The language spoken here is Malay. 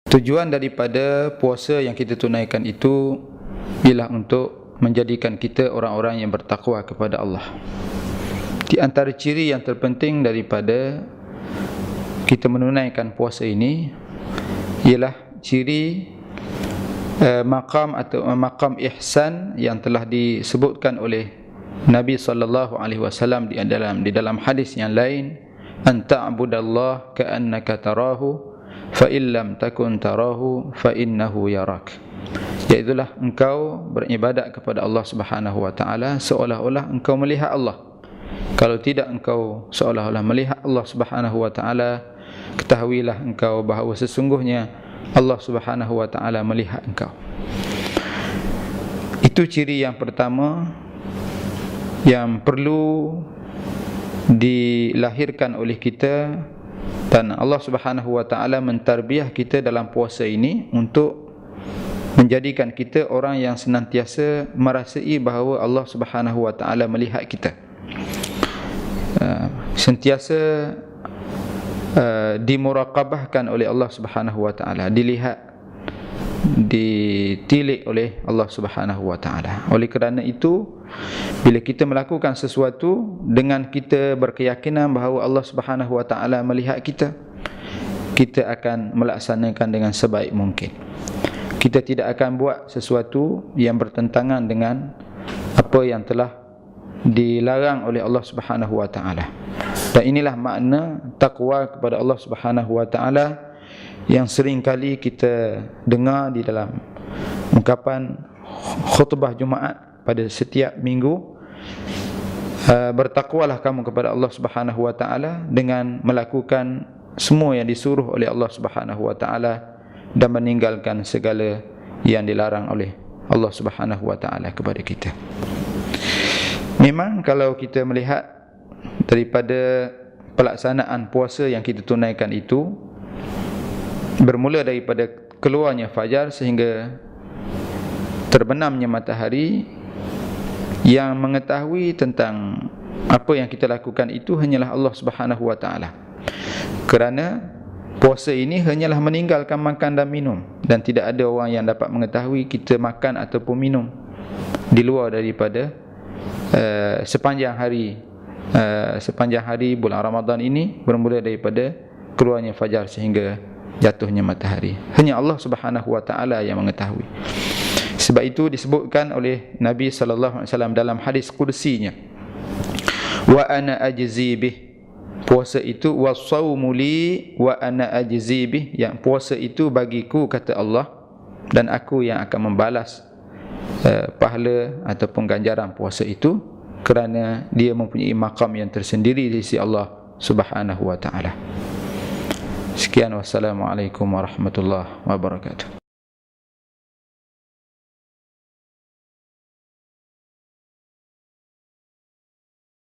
Tujuan daripada puasa yang kita tunaikan itu ialah untuk menjadikan kita orang-orang yang bertakwa kepada Allah. Di antara ciri yang terpenting daripada kita menunaikan puasa ini ialah ciri maqam atau maqam ihsan yang telah disebutkan oleh Nabi sallallahu alaihi wasallam di dalam hadis yang lain, an ta'budallaha ka'annaka tarahu fa illam takun tarahu fa innahu yarak. Iaitulah engkau beribadat kepada Allah Subhanahu wa taala seolah-olah engkau melihat Allah. Kalau tidak engkau seolah-olah melihat Allah Subhanahu wa taala, ketahuilah engkau bahawa sesungguhnya Allah Subhanahu wa taala melihat engkau. Itu ciri yang pertama yang perlu dilahirkan oleh kita, dan Allah Subhanahu wa taala mentarbiah kita dalam puasa ini untuk menjadikan kita orang yang senantiasa merasai bahawa Allah Subhanahu wa taala melihat kita. Sentiasa dimuraqabahkan oleh Allah Subhanahu wa taala, dilihat, ditilik oleh Allah Subhanahu wa taala. Oleh kerana itu, bila kita melakukan sesuatu dengan kita berkeyakinan bahawa Allah Subhanahu wa taala melihat kita, kita akan melaksanakan dengan sebaik mungkin. Kita tidak akan buat sesuatu yang bertentangan dengan apa yang telah dilarang oleh Allah Subhanahu wa taala. Dan inilah makna takwa kepada Allah Subhanahu wa taala yang sering kali kita dengar di dalam ungkapan khutbah Jumaat pada setiap minggu. Bertakwalah kamu kepada Allah Subhanahu wa taala dengan melakukan semua yang disuruh oleh Allah Subhanahu wa taala dan meninggalkan segala yang dilarang oleh Allah Subhanahu wa taala kepada kita. Memang kalau kita melihat daripada pelaksanaan puasa yang kita tunaikan itu, bermula daripada keluarnya fajar sehingga terbenamnya matahari, yang mengetahui tentang apa yang kita lakukan itu hanyalah Allah Subhanahu wa taala. Kerana puasa ini hanyalah meninggalkan makan dan minum, dan tidak ada orang yang dapat mengetahui kita makan ataupun minum di luar daripada sepanjang hari bulan Ramadan ini, bermula daripada keluarnya fajar sehingga jatuhnya matahari. Hanya Allah Subhanahu wa taala yang mengetahui. Sebab itu disebutkan oleh Nabi sallallahu alaihi wasallam dalam hadis qudsinya, wa ana ajzi bih, puasa itu, was-saumu li wa ana ajzi bih, yang puasa itu bagiku kata Allah, dan aku yang akan membalas pahala ataupun ganjaran puasa itu, kerana dia mempunyai maqam yang tersendiri di sisi Allah Subhanahu wa taala. Sekian, wassalamualaikum warahmatullahi wabarakatuh.